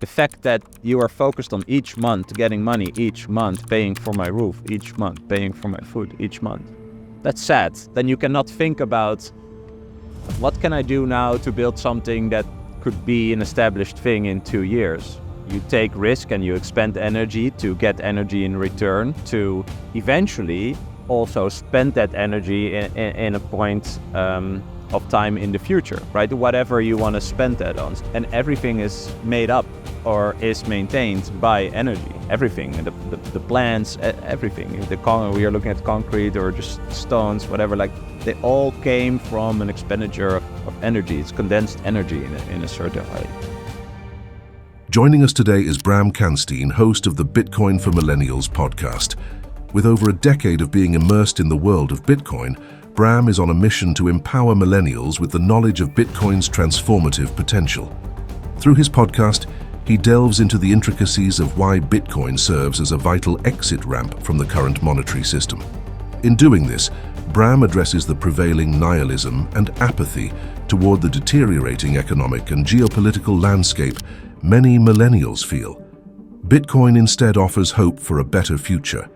The fact that you are focused on each month getting money, each month paying for my roof, each month paying for my food, each month. That's sad. Then you cannot think about what can I do now to build something that could be an established thing in 2 years. You take risk and you expend energy to get energy in return to eventually also spend that energy in a point of time in the future, right? Whatever you want to spend that on. And everything is made up or is maintained by energy. Everything, the plants, everything. We are looking at concrete or just stones, whatever, like they all came from an expenditure of energy. It's condensed energy in a certain way. Joining us today is Bram Kanstein, host of the Bitcoin for Millennials podcast. With over a decade of being immersed in the world of Bitcoin, Bram is on a mission to empower millennials with the knowledge of Bitcoin's transformative potential. Through his podcast, he delves into the intricacies of why Bitcoin serves as a vital exit ramp from the current monetary system. In doing this, Bram addresses the prevailing nihilism and apathy toward the deteriorating economic and geopolitical landscape many millennials feel. Bitcoin instead offers hope for a better future.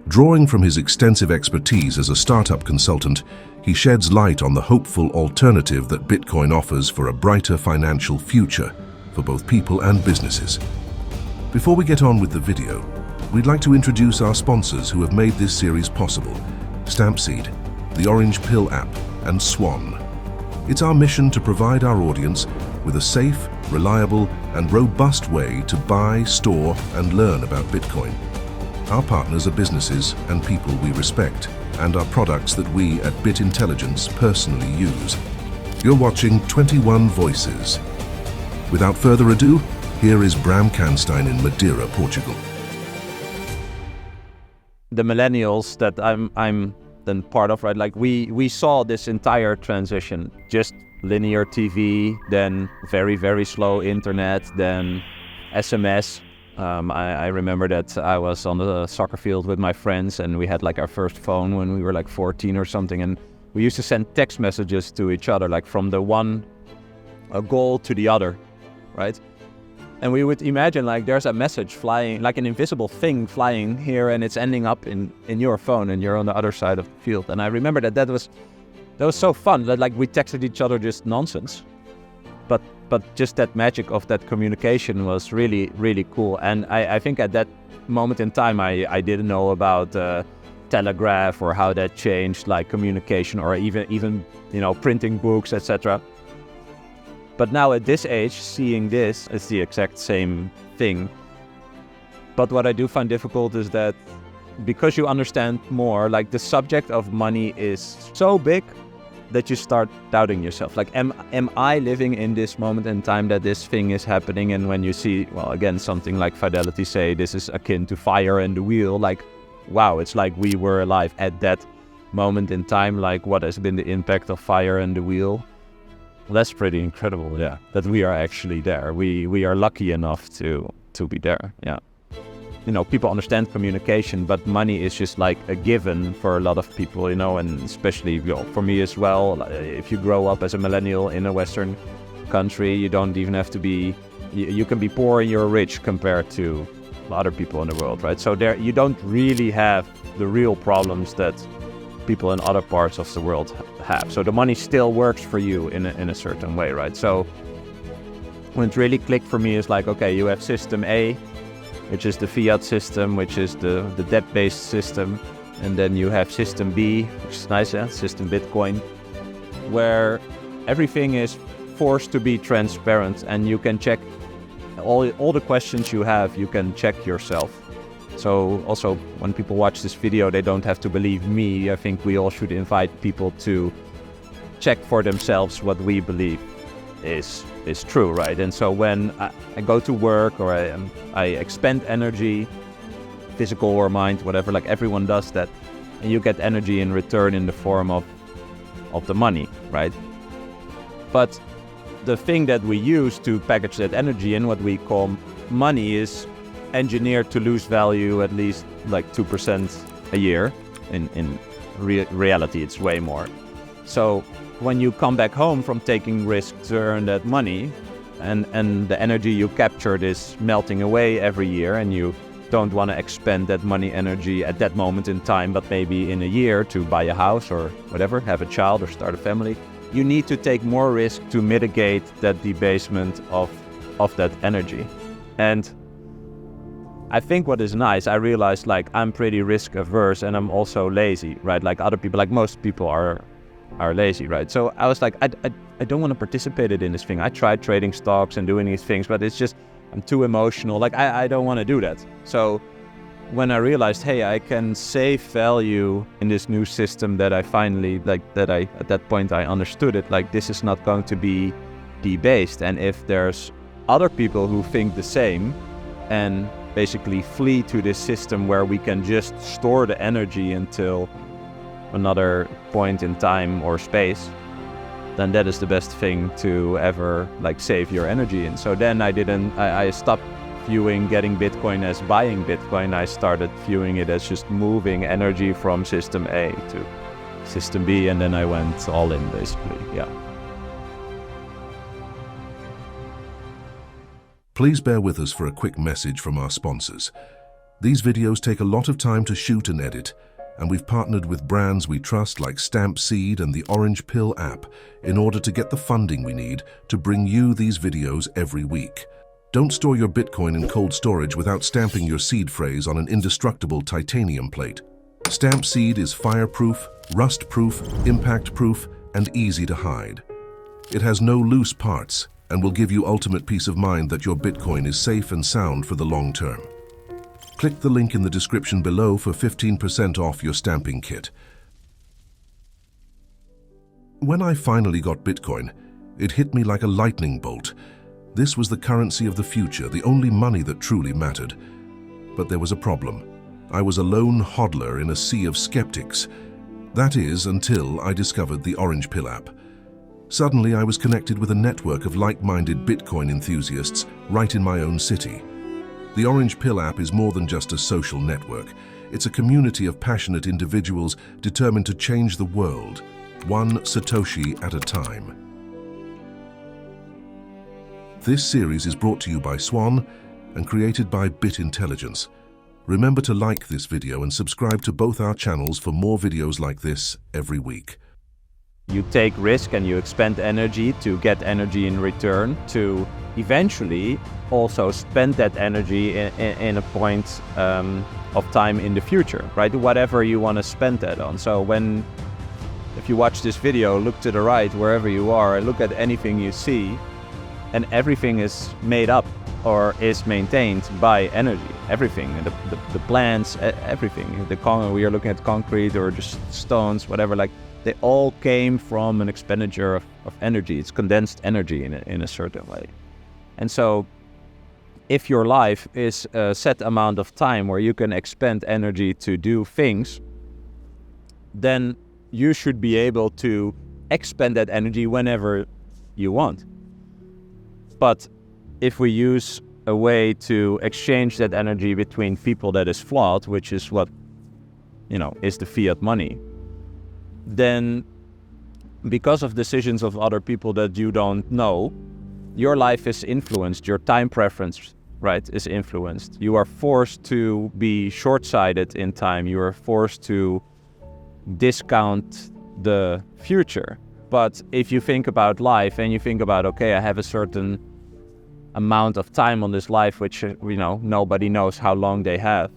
Drawing from his extensive expertise as a startup consultant, he sheds light on the hopeful alternative that Bitcoin offers for a brighter financial future for both people and businesses. Before we get on with the video, we'd like to introduce our sponsors who have made this series possible: Stampseed, the Orange Pill app, and Swan. It's our mission to provide our audience with a safe, reliable, and robust way to buy, store, and learn about Bitcoin. Our partners are businesses and people we respect, and are products that we at Bit Intelligence personally use. You're watching 21 Voices. Without further ado, here is Bram Kanstein in Madeira, Portugal. The millennials that I'm then part of, right? Like we saw this entire transition, just linear TV, then very, very slow internet, then SMS. I remember that I was on the soccer field with my friends and we had like our first phone when we were like 14 or something, and we used to send text messages to each other, like from the one goal to the other, right? And we would imagine like there's a message flying, like an invisible thing flying here, and it's ending up in your phone and you're on the other side of the field. And I remember that was so fun that like we texted each other just nonsense, but just that magic of that communication was really, really cool. And I think at that moment in time, I didn't know about telegraph or how that changed like communication, or even printing books, etc. But now at this age, seeing this, it's the exact same thing. But what I do find difficult is that because you understand more, like the subject of money is so big that you start doubting yourself. Like, am I living in this moment in time that this thing is happening? And when you see, well, again, something like Fidelity say, this is akin to fire and the wheel, like, wow, it's like we were alive at that moment in time. Like, what has been the impact of fire and the wheel? Well, that's pretty incredible, yeah, that we are actually there. We are lucky enough to be there, yeah. People understand communication, but money is just like a given for a lot of people, and especially for me as well. If you grow up as a millennial in a Western country, you don't even have to be, you can be poor and you're rich compared to other people in the world, right? So there, you don't really have the real problems that people in other parts of the world have. So the money still works for you in a certain way, right? So when it really clicked for me is like, okay, you have system A, which is the Fiat system, which is the debt-based system. And then you have system B, which is nice, yeah? System Bitcoin, where everything is forced to be transparent and you can check all the questions you have, you can check yourself. So also when people watch this video, they don't have to believe me. I think we all should invite people to check for themselves what we believe is true, right? And so when I go to work or I expend energy, physical or mind, whatever, like everyone does that, and you get energy in return in the form of the money, right? But the thing that we use to package that energy in, what we call money, is engineered to lose value at least like 2% a year. In reality, it's way more. So when you come back home from taking risks to earn that money, and the energy you captured is melting away every year, and you don't want to expend that money energy at that moment in time, but maybe in a year to buy a house or whatever, have a child or start a family. You need to take more risk to mitigate that debasement of that energy. And I think what is nice, I realized like I'm pretty risk averse and I'm also lazy, right? Like other people, like most people are lazy, right? So I was like, I don't want to participate in this thing. I tried trading stocks and doing these things, but it's just, I'm too emotional. Like I don't want to do that. So when I realized, hey, I can save value in this new system that I finally, at that point I understood it, like this is not going to be debased. And if there's other people who think the same and basically flee to this system where we can just store the energy until another point in time or space, then that is the best thing to ever like save your energy in. So then I stopped viewing getting Bitcoin as buying Bitcoin. I started viewing it as just moving energy from system A to system B, and then I went all in basically, yeah. Please bear with us for a quick message from our sponsors. These videos take a lot of time to shoot and edit, and we've partnered with brands we trust like Stampseed and the Orange Pill app in order to get the funding we need to bring you these videos every week. Don't store your Bitcoin in cold storage without stamping your seed phrase on an indestructible titanium plate. Stampseed is fireproof, rust-proof, impact-proof, and easy to hide. It has no loose parts and will give you ultimate peace of mind that your Bitcoin is safe and sound for the long term. Click the link in the description below for 15% off your stamping kit. When I finally got Bitcoin, it hit me like a lightning bolt. This was the currency of the future, the only money that truly mattered. But there was a problem. I was a lone hodler in a sea of skeptics. That is, until I discovered the Orange Pill app. Suddenly, I was connected with a network of like-minded Bitcoin enthusiasts right in my own city. The Orange Pill app is more than just a social network. It's a community of passionate individuals determined to change the world, one Satoshi at a time. This series is brought to you by Swan and created by Bit Intelligence. Remember to like this video and subscribe to both our channels for more videos like this every week. You take risk and you expend energy to get energy in return to eventually also spend that energy in a point of time in the future, right? Whatever you want to spend that on. So if you watch this video, look to the right wherever you are, look at anything you see, and everything is made up or is maintained by energy. Everything, the plants, everything. We are looking at concrete or just stones, whatever, like they all came from an expenditure of energy. It's condensed energy in a certain way. And so if your life is a set amount of time where you can expend energy to do things, then you should be able to expend that energy whenever you want. But if we use a way to exchange that energy between people that is flawed, which is what, is the fiat money, then because of decisions of other people that you don't know, your life is influenced, your time preference, right, is influenced. You are forced to be short-sighted in time. You are forced to discount the future. But if you think about life and you think about, okay, I have a certain amount of time on this life, which, nobody knows how long they have.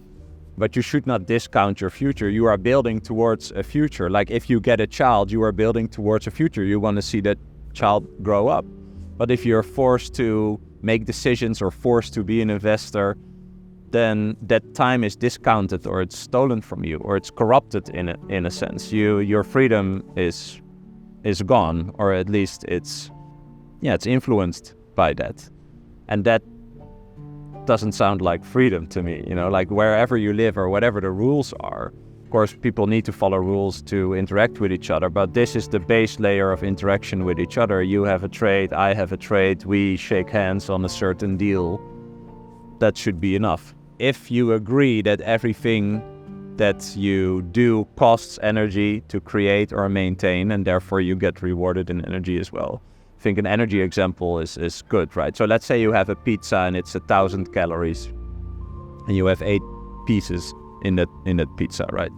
But you should not discount your future. You are building towards a future. Like if you get a child, you are building towards a future. You want to see that child grow up. But if you're forced to make decisions or forced to be an investor, then that time is discounted or it's stolen from you or it's corrupted in a sense. Your freedom is gone, or at least it's influenced by that. And that doesn't sound like freedom to me, like wherever you live or whatever the rules are. Of course, people need to follow rules to interact with each other, but this is the base layer of interaction with each other. You have a trade, I have a trade, we shake hands on a certain deal. That should be enough. If you agree that everything that you do costs energy to create or maintain, and therefore you get rewarded in energy as well, think an energy example is good, right? So let's say you have a pizza and it's 1,000 calories, and you have 8 pieces in that pizza, right?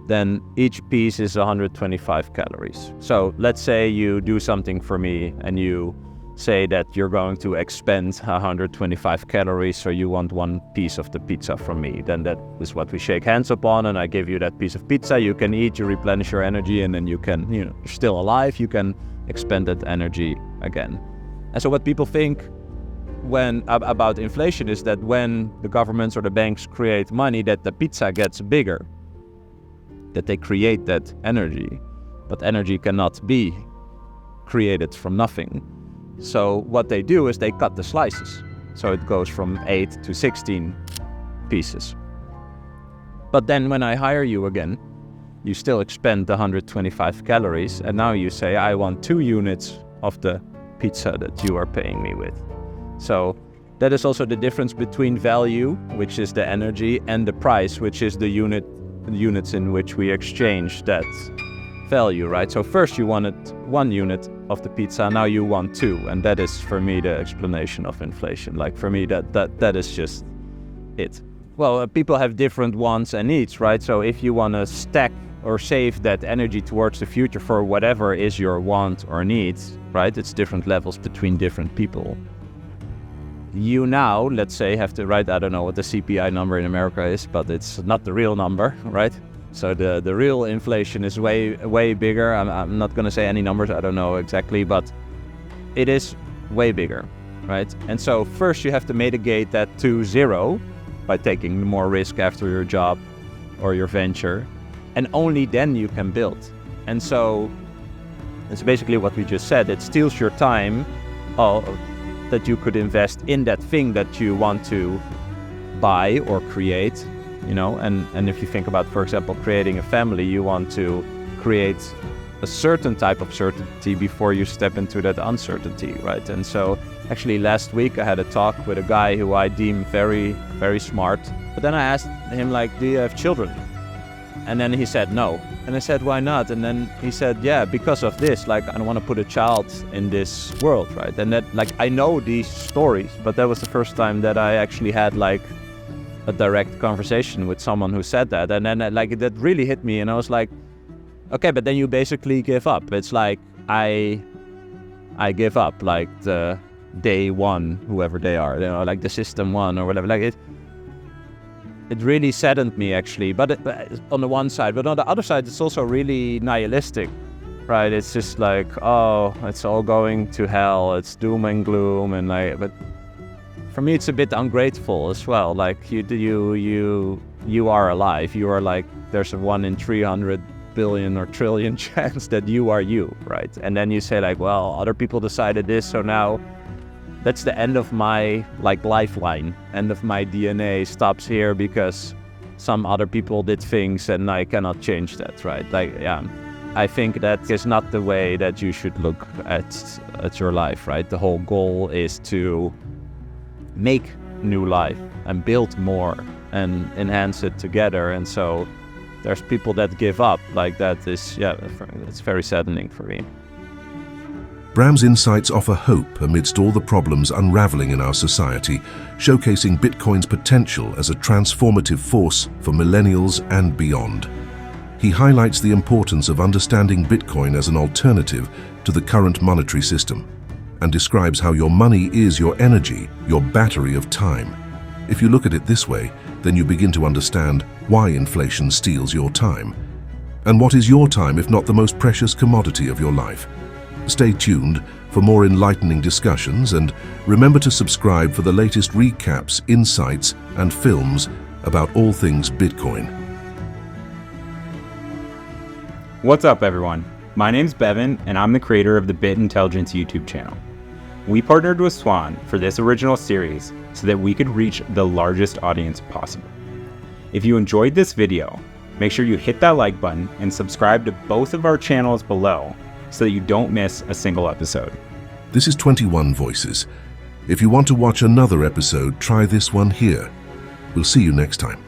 Then each piece is 125 calories. So let's say you do something for me and you say that you're going to expend 125 calories, so you want 1 piece of the pizza from me. Then that is what we shake hands upon, and I give you that piece of pizza. You can eat, you replenish your energy, and then you can, you're still alive, you can expend that energy again. And so what people think about inflation is that when the governments or the banks create money, that the pizza gets bigger, that they create that energy, but energy cannot be created from nothing. So what they do is they cut the slices. So it goes from 8 to 16 pieces. But then when I hire you again, you still expend 125 calories, and now you say, I want 2 units of the pizza that you are paying me with. So that is also the difference between value, which is the energy, and the price, which is the units in which we exchange that value, right? So first you wanted 1 unit of the pizza, now you want 2, and that is for me the explanation of inflation. Like for me that is just it. Well, people have different wants and needs, right? So if you want to stack or save that energy towards the future for whatever is your want or need, right? It's different levels between different people. You now, let's say, have to write, I don't know what the CPI number in America is, but it's not the real number, right? So the real inflation is way bigger. I'm not going to say any numbers, I don't know exactly, but it is way bigger, right? And so first you have to mitigate that to 0 by taking more risk after your job or your venture, and only then you can build. And so it's basically what we just said. It steals your time that you could invest in that thing that you want to buy or create, and if you think about, for example, creating a family, you want to create a certain type of certainty before you step into that uncertainty, right? And so actually last week I had a talk with a guy who I deem very, very smart, but then I asked him, like, do you have children? And then he said no. And I said, why not? And then he said, yeah, because of this, like, I don't want to put a child in this world, right? And that, like, I know these stories, but that was the first time that I actually had, like, a direct conversation with someone who said that. And then, like, that really hit me, and I was like, okay, but then you basically give up. It's like, I give up, like, the day one, whoever they are, like the system one or whatever, like it really saddened me, actually, but on the one side. But on the other side, it's also really nihilistic, right? It's just like, oh, it's all going to hell, it's doom and gloom, and like, but for me, it's a bit ungrateful as well. Like, you are alive. You are like, there's a 1 in 300 billion or trillion chance that you are you, right? And then you say, like, well, other people decided this, so now that's the end of my, like, lifeline. End of my DNA stops here because some other people did things and I cannot change that, right? Like, yeah, I think that is not the way that you should look at your life, right? The whole goal is to make new life and build more and enhance it together. And so there's people that give up, like, that is, yeah, it's very saddening for me. Bram's insights offer hope amidst all the problems unraveling in our society, showcasing Bitcoin's potential as a transformative force for millennials and beyond. He highlights the importance of understanding Bitcoin as an alternative to the current monetary system, and describes how your money is your energy, your battery of time. If you look at it this way, then you begin to understand why inflation steals your time. And what is your time if not the most precious commodity of your life? Stay tuned for more enlightening discussions, and remember to subscribe for the latest recaps, insights, and films about all things Bitcoin. What's up, everyone? My name's Bevan, and I'm the creator of the Bit Intelligence YouTube channel. We partnered with Swan for this original series so that we could reach the largest audience possible. If you enjoyed this video, make sure you hit that like button and subscribe to both of our channels below so that you don't miss a single episode. This is 21 Voices. If you want to watch another episode, try this one here. We'll see you next time.